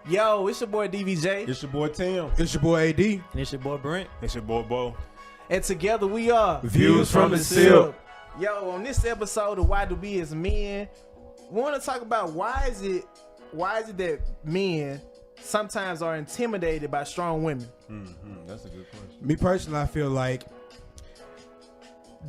Yo, it's your boy DVJ. It's your boy Tim. It's your boy AD. And it's your boy Brent. It's your boy Bo. And together we are Views from the Sip. Yo, on this episode of Why Do We As Men, we want to talk about why is it that men sometimes are intimidated by strong women. That's a good question. Me personally, I feel like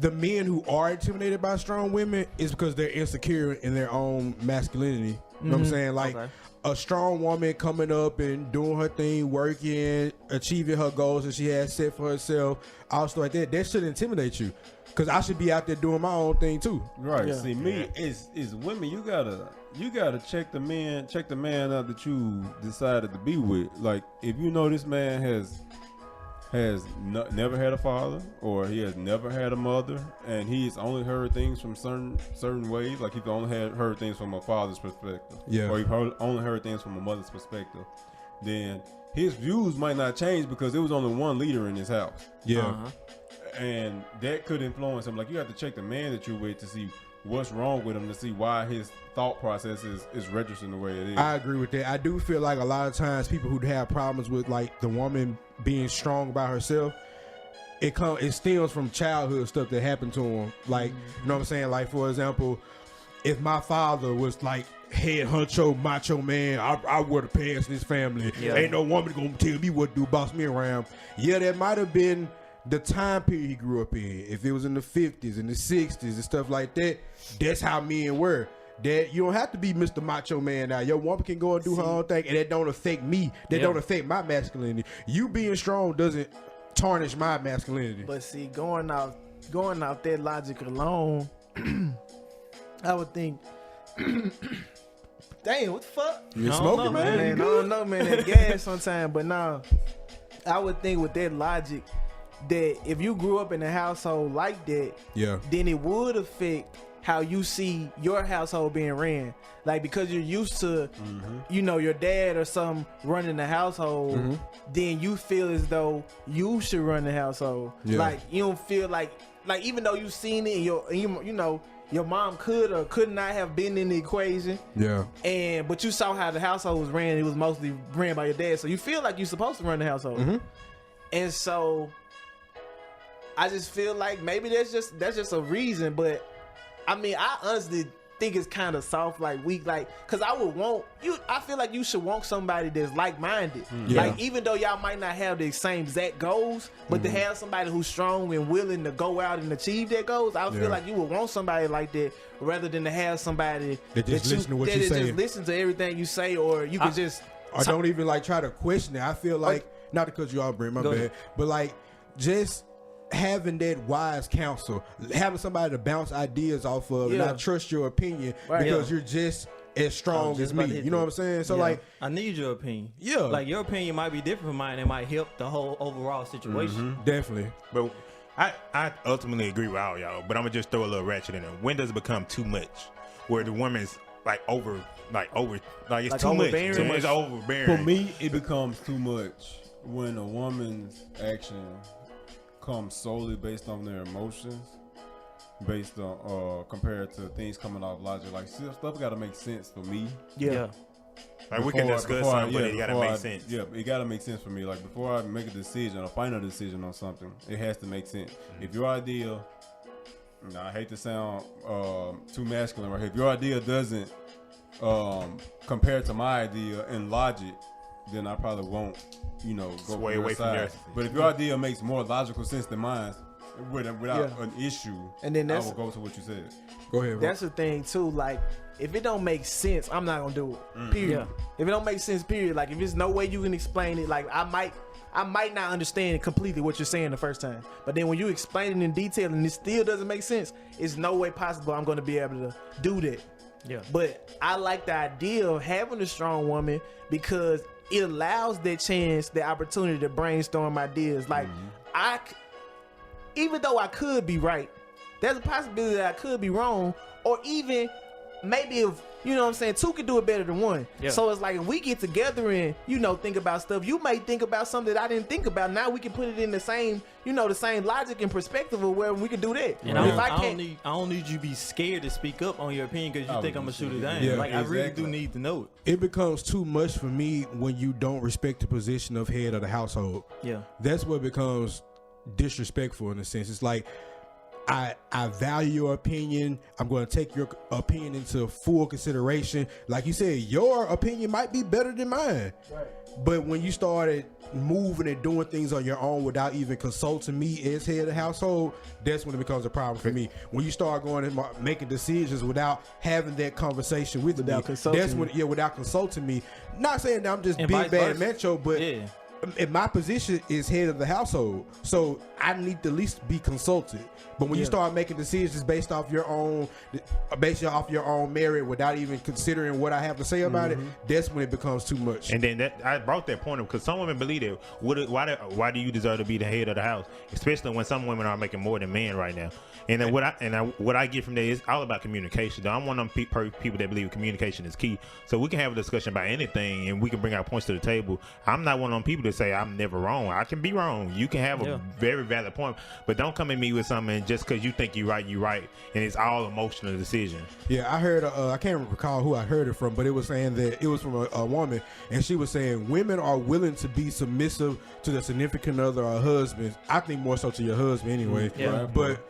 the men who are intimidated by strong women is because they're insecure in their own masculinity. You know what I'm saying? Like a strong woman coming up and doing her thing, working, achieving her goals that she has set for herself, also like that should intimidate you. Cause I should be out there doing my own thing too. Right. Yeah. See, me is women. You gotta check the man out that you decided to be with. Like, if you know this man never had a father, or he has never had a mother, and he's only heard things from certain ways. Like, he's only heard things from a father's perspective, or he only heard things from a mother's perspective. Then his views might not change because there was only one leader in his house. And that could influence him. Like, you have to check the man that you're with to see what's wrong with him, to see why his thought process is registering the way it is. I agree with that. I do feel like a lot of times people who have problems with like the woman being strong by herself, it stems from childhood stuff that happened to them. Like, you know what I'm saying? Like, for example, if my father was like head honcho, macho man, I wear the pants in this family. Ain't no woman gonna tell me what to do, boss me around. Yeah, that might have been the time period he grew up in. If it was in the 50s and the 60s and stuff like that, that's how men were. That you don't have to be Mr. Macho Man now. Your woman can go and do her own thing, and that don't affect me. That don't affect my masculinity. You being strong doesn't tarnish my masculinity. But see, going out that logic alone, I would think, damn, what the fuck? You smoking, man? I don't know, man. That gas sometimes, but nah, I would think with that logic that if you grew up in a household like that, then it would affect how you see your household being ran. Like, because you're used to, you know, your dad or something running the household, then you feel as though you should run the household. Like, you don't feel like even though you've seen it, and you know, your mom could or could not have been in the equation. But you saw how the household was ran. It was mostly ran by your dad. So you feel like you're supposed to run the household. And so I just feel like maybe that's just a reason. But I mean, I honestly think it's kind of soft, like weak, like, cause I would want you. I feel like you should want somebody that's like-minded. Like, even though y'all might not have the same exact goals, but to have somebody who's strong and willing to go out and achieve their goals, I feel like you would want somebody like that rather than to have somebody that just listen to what you say, just listen to everything you say, or you can just don't even like try to question it. I feel like not to cut you off, Brent, my bad, but like just having that wise counsel, having somebody to bounce ideas off of, and I trust your opinion because you're just as strong as me. You know what I'm saying? So like, I need your opinion. Like your opinion might be different from mine. It might help the whole overall situation. Definitely. But I ultimately agree with all y'all. But I'm gonna just throw a little ratchet in there. When does it become too much? Where the woman's like it's too much. Too much overbearing. For me, it becomes too much when a woman's action comes solely based on their emotions, based on compared to things coming off logic. Like, stuff got to make sense for me. Like, we can discuss something, but it got to make sense. Yeah, it got to make sense for me. Like, before I make a decision, a final decision on something, it has to make sense. If your idea, I hate to sound too masculine right here, if your idea doesn't compare to my idea in logic, then I probably won't, go sway away from yours. But if your idea makes more logical sense than mine, without an issue, and then I will go to what you said. Go ahead. That's the thing too. Like, if it don't make sense, I'm not gonna do it. Period. If it don't make sense, period. Like, if there's no way you can explain it, like I might not understand completely what you're saying the first time. But then when you explain it in detail and it still doesn't make sense, it's no way possible I'm gonna be able to do that. But I like the idea of having a strong woman because it allows that chance, the opportunity to brainstorm ideas. Like, even though I could be right, there's a possibility that I could be wrong, or even maybe if You know what I'm saying? Two can do it better than one. Yeah. So it's like if we get together and, you know, think about stuff, you may think about something that I didn't think about. Now we can put it in the same, you know, the same logic and perspective of where we can do that. And I don't need you to be scared to speak up on your opinion because you think I'm going to shoot it down. Yeah, like, exactly. I really do need to know it. It becomes too much for me when you don't respect the position of head of the household. Yeah. That's what becomes disrespectful in a sense. It's like, I value your opinion. I'm going to take your opinion into full consideration. Like you said, your opinion might be better than mine. Right. But when you started moving and doing things on your own without even consulting me as head of the household, that's when it becomes a problem for me. When you start going and making decisions without having that conversation with me, that's when, without consulting me. Not saying that I'm just big bad macho, but in my position is head of the household, so I need to at least be consulted. But when you start making decisions based off your own merit without even considering what I have to say about it, that's when it becomes too much. And then I brought that point up because some women believe that. Why do you deserve to be the head of the house? Especially when some women are making more than men right now. And then what I get from that is all about communication. I'm one of them people that believe communication is key. So we can have a discussion about anything and we can bring our points to the table. I'm not one of them people that say I'm never wrong. I can be wrong. You can have a very valid point, but don't come at me with something just because you think you're right, and it's all emotional decision. Yeah, I heard. I can't recall who I heard it from, but it was saying that it was from a woman, and she was saying women are willing to be submissive to the significant other or husband. I think more so to your husband anyway. Yeah. But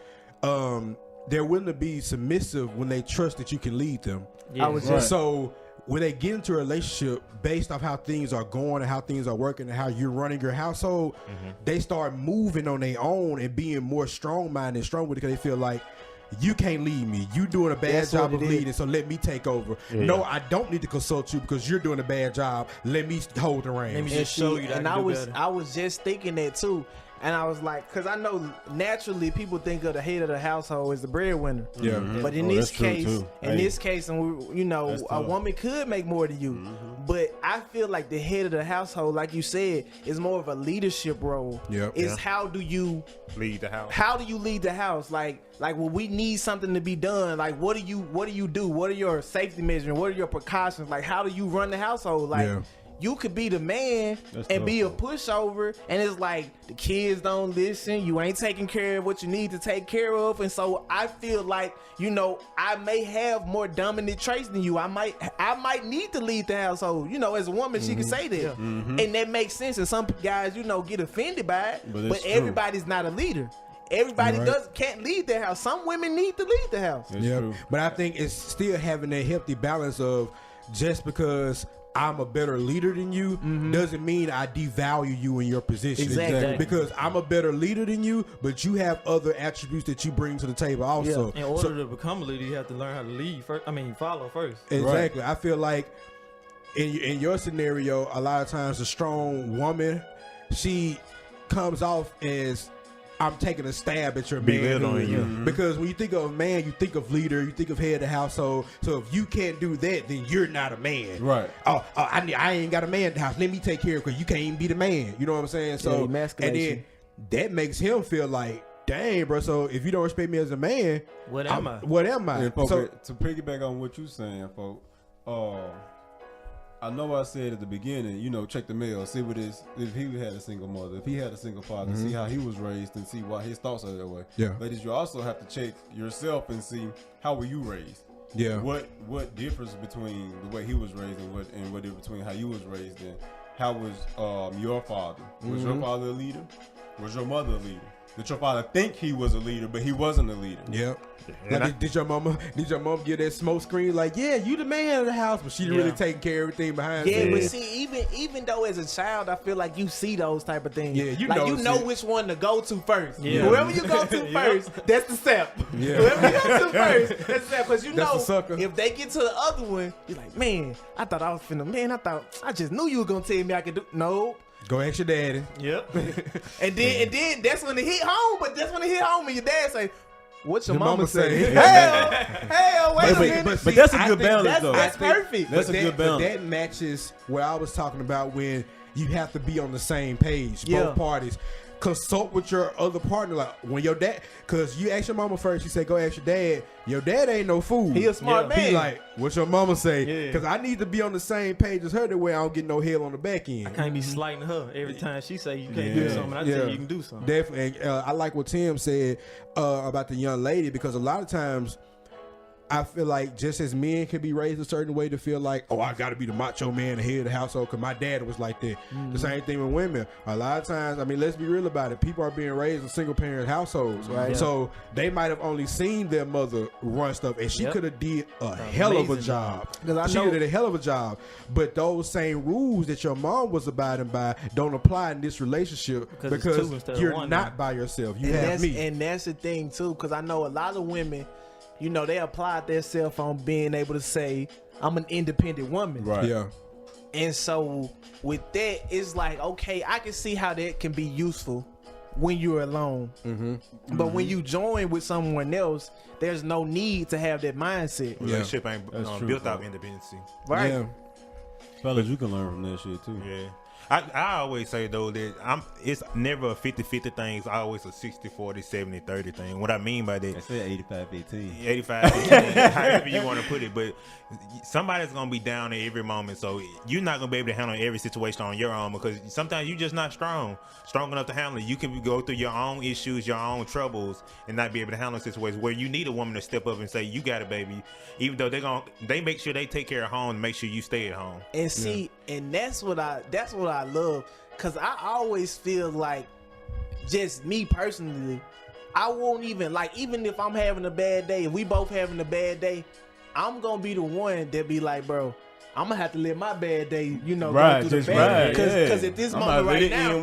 they're willing to be submissive when they trust that you can lead them. Yeah. So when they get into a relationship based off how things are going and how things are working and how you're running your household, they start moving on their own and being more strong-minded and stronger because they feel like, you can't lead me. You doing a bad job of leading, so let me take over. Yeah. No, I don't need to consult you because you're doing a bad job. Let me hold the reins. Let me just show you that. And I was just thinking that too. And I was like, because I know naturally people think of the head of the household as the breadwinner. Yeah. Mm-hmm. But in this case, and a woman could make more than you. Mm-hmm. But I feel like the head of the household, like you said, is more of a leadership role. Yeah. How do you lead the house? How do you lead the house? Like when we need something to be done, like what do you do? What are your safety measures? What are your precautions? Like how do you run the household? Like you could be the man and be a pushover, and it's like the kids don't listen. You ain't taking care of what you need to take care of, and so I feel like I may have more dominant traits than you. I might need to lead the household. As a woman, she can say that, and that makes sense. And some guys, get offended by it, but everybody's not a leader. Everybody can't lead their house. Some women need to lead the house. Yeah, but I think it's still having that healthy balance of just because I'm a better leader than you doesn't mean I devalue you in your position. Exactly. Because I'm a better leader than you, but you have other attributes that you bring to the table also. In order to become a leader, you have to learn how to lead first. Follow first. Exactly. Right. I feel like in your scenario, a lot of times a strong woman, she comes off as I'm taking a stab at your man. Because when you think of a man, you think of leader, you think of head of the household. So if you can't do that, then you're not a man. Right. I ain't got a man in the house. Let me take care of it because you can't even be the man. You know what I'm saying? So and then that makes him feel like, dang, bro. So if you don't respect me as a man, what am I? And folks, to piggyback on what you're saying, folks, I know I said at the beginning, check the mail, see what is, if he had a single mother, if he had a single father, see how he was raised and see why his thoughts are that way. Yeah. But you also have to check yourself and see how were you raised. Yeah. What difference between the way he was raised and what difference between how you was raised and how was your father? Was your father a leader? Was your mother a leader? Did your father think he was a leader, but he wasn't a leader? Yep. Like, did your mom get that smoke screen? Like, yeah, you the man of the house, but she really taking care of everything behind. Yeah, but see, even though as a child, I feel like you see those type of things. Yeah, you know which one to go to first. Yeah. Whoever you go to first, that's the step. Yeah. Whoever you go to first, that's the step. Because if they get to the other one, you're like, man, I thought I was finna. Man, I just knew you were gonna tell me I could do. No. Go ask your daddy. Yep. and then that's when it hit home. But that's when it hit home, and your dad say, "What your mama say?" Hell, wait a minute. But that's a good balance, though. That's perfect. That's a good balance. That matches what I was talking about when you have to be on the same page, both parties. consult with your other partner. Like when your dad, because you ask your mama first, you say go ask your dad. Your dad ain't no fool. He a smart man. Be like, what your mama say? Because I need to be on the same page as her, that way I don't get no hell on the back end. I can't be slighting her every time she say you can't do something. I tell you can do something. Definitely. And, I like what Tim said about the young lady, because a lot of times I feel like just as men can be raised a certain way to feel like, oh, I got to be the macho man, the head of the household, because my dad was like that. The same thing with women. A lot of times, I mean, let's be real about it. People are being raised in single parent households, right? So they might have only seen their mother run stuff, and she could have did a hell of a job. She did a hell of a job. But those same rules that your mom was abiding by don't apply in this relationship, because you're not by yourself. You have me. And that's the thing, too, because I know a lot of women, you know, they applied themselves on being able to say, I'm an independent woman. Right. Yeah. And so with that, it's like, okay, I can see how that can be useful when you're alone. But when you join with someone else, there's no need to have that mindset. Relationship ain't built out independency. Right. Yeah. Fellas, you can learn from that shit too. Yeah. I always say though that it's never a 50-50 thing. It's always a 60-40, 70-30 thing. What I mean by that, I said 85-15. 85-15, however you want to put it. But somebody's gonna be down at every moment, so you're not gonna be able to handle every situation on your own, because sometimes you're just not strong enough to handle it. You can go through your own issues, your own troubles, and not be able to handle situations where you need a woman to step up and say, "You got it, baby." Even though they make sure they take care of home and make sure you stay at home. And see, and that's what I love, because I always feel like, just me personally, I won't even, like, even if I'm having a bad day, if we both having a bad day, I'm gonna be the one that be like, bro, I'm gonna have to let my bad day, you know, go through the bad. Because at this moment right now,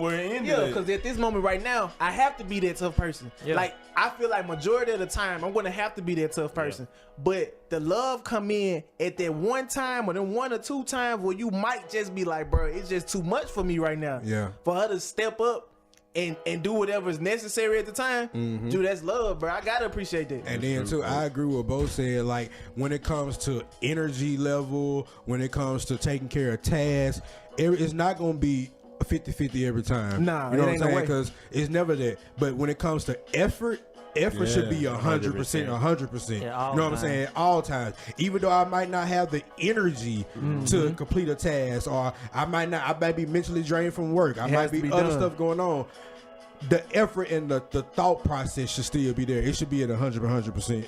because at this moment right now, I have to be that tough person. Like, I feel like majority of the time, I'm gonna have to be that tough person. But the love come in at that one time, or then 1 or 2 times where you might just be like, bro, it's just too much for me right now. Yeah. For her to step up and do whatever is necessary at the time, dude, that's love, bro. I gotta appreciate that. And then too, I agree with both said, like, when it comes to energy level, when it comes to taking care of tasks, it's not gonna be 50-50 every time. Nah, you know what I'm saying? no Because it's never that. But when it comes to effort should be 100%, 100%. You know what I'm saying? All times. Even though I might not have the energy to complete a task, or I might be mentally drained from work. I might be other stuff going on. The effort and the thought process should still be there. It should be at 100%.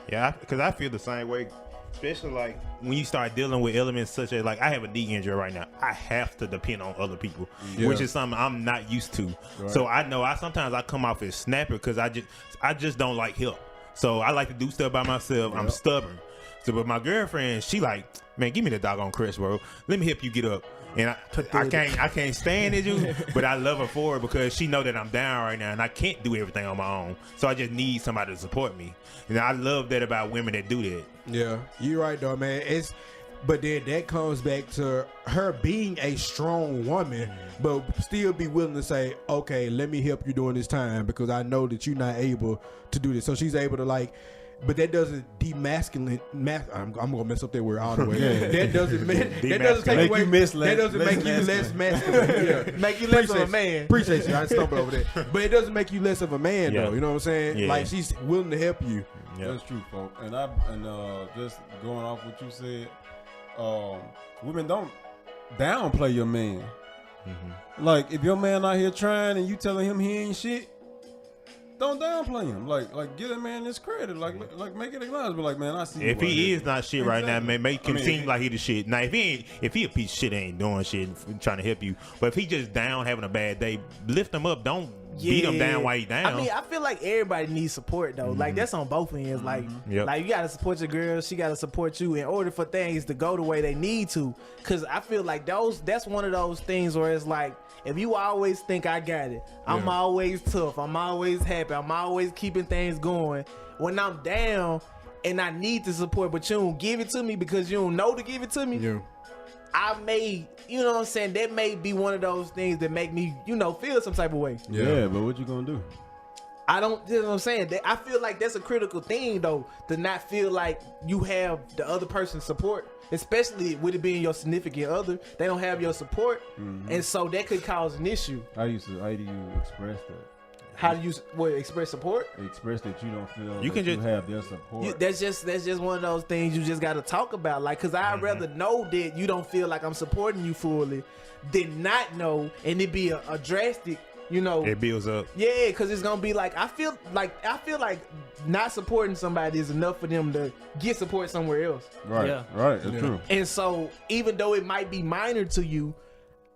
Yeah, because I feel the same way. Especially like when you start dealing with elements such as, like, I have a knee injury right now. I have to depend on other people, which is something I'm not used to. Right. So I know sometimes I come off as snapper because I just don't like help. So I like to do stuff by myself. I'm stubborn. So, but my girlfriend, she like, man, give me the doggone crest, bro. Let me help you get up. And I can't stand it, but I love her for it, because she know that I'm down right now and I can't do everything on my own. So I just need somebody to support me. And I love that about women that do that. Yeah, you're right though, man. But then that comes back to her being a strong woman, but still be willing to say, okay, let me help you during this time, because I know that you're not able to do this. So she's able to, like, but that doesn't demasculine. I'm gonna mess up that word all the way. That doesn't take away. That doesn't make you less masculine. Make you less of a man. Appreciate you. I stumbled over that, but it doesn't make you less of a man, though. You know what I'm saying? Yeah. Like, she's willing to help you. That's true, folks. And just going off what you said, women don't downplay your man. Like, if your man out here trying and you telling him he ain't shit, don't downplay him. Like give that man his credit. Like make it acknowledge. But like, man, I see. If he is not shit right now, man, make him seem like he the shit. Now, if he a piece of shit, ain't doing shit, trying to help you. But if he just down, having a bad day, lift him up. Don't beat him down while he down. I mean, I feel like everybody needs support though. Like, that's on both ends. Like, like, you gotta support your girl. She gotta support you in order for things to go the way they need to. Cause I feel like that's one of those things where it's like, if you always think I got it, I'm always tough, I'm always happy, I'm always keeping things going. When I'm down and I need the support, but you don't give it to me because you don't know to give it to me, I may, you know what I'm saying, that may be one of those things that make me, feel some type of way. Yeah, but what you gonna do? I don't, you know what I'm saying? I feel like that's a critical thing, though, to not feel like you have the other person's support, especially with it being your significant other. They don't have your support, and so that could cause an issue. How do you express that? How do you express support? Express that you don't feel you have their support. That's just one of those things you just got to talk about. Like, because I'd rather know that you don't feel like I'm supporting you fully than not know, and it be a drastic. It builds up. Yeah, because it's gonna be like I feel like not supporting somebody is enough for them to get support somewhere else. Right, yeah. Right, that's true. And so even though it might be minor to you,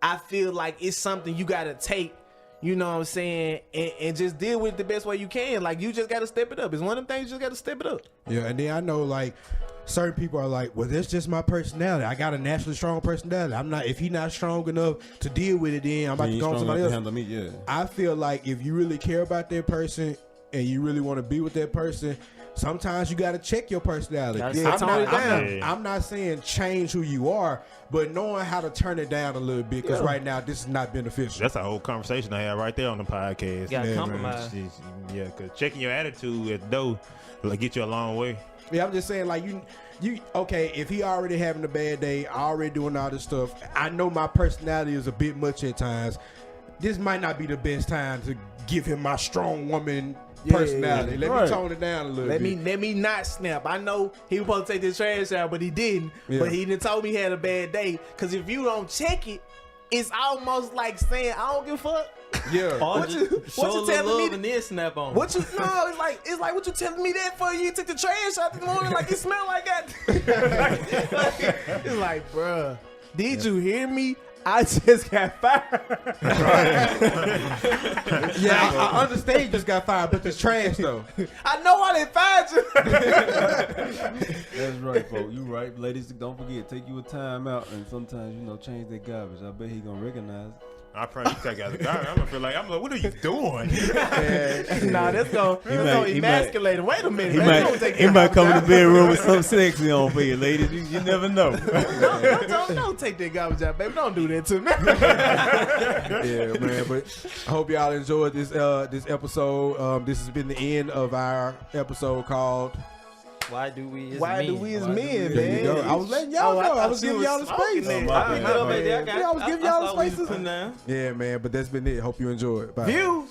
I feel like it's something you gotta take. You know what I'm saying? And just deal with it the best way you can. Like, you just gotta step it up. It's one of them things you just gotta step it up. Yeah, and then I know like certain people are like, well, that's just my personality. I got a naturally strong personality. I'm not. If he's not strong enough to deal with it, then I'm about to go on somebody else. Handle me, yeah. I feel like if you really care about that person and you really want to be with that person, sometimes you got to check your personality. I'm not saying change who you are, but knowing how to turn it down a little bit, because right now this is not beneficial. That's a whole conversation I had right there on the podcast. You got to compromise. Yeah, because checking your attitude at the door will get you a long way. Yeah, I'm just saying, like, you okay, if he already having a bad day, already doing all this stuff, I know my personality is a bit much at times. This might not be the best time to give him my strong woman personality. Let me tone it down a little bit. Let me not snap. I know he was supposed to take this trash out, but he didn't. Yeah. But he didn't told me he had a bad day. Because if you don't check it, it's almost like saying, I don't give a fuck. Yeah. What you telling me? And then snap on. What you no? It's like what you telling me that for? You took the trash out this morning like it smelled like that. It's like, bruh, did you hear me? I just got fired. Yeah, I understand you just got fired, but it's trash though. I know I didn't fire you. That's right, folks. You right, ladies. Don't forget, take you a time out, and sometimes change that garbage. I bet he gonna recognize it. I pray you take out the garbage. I'm gonna feel like what are you doing? Nah, that's gonna emasculate him. Wait a minute. He might come in the bedroom with something sexy on for you, ladies. You never know. Don't take that garbage out, baby. Don't do that to me. Yeah, man. But I hope y'all enjoyed this episode. This has been the end of our episode called Why Do We As Men, man? I was letting y'all know. I was giving y'all the space. I was giving y'all the space. Yeah, man. But that's been it. Hope you enjoyed. Bye. View.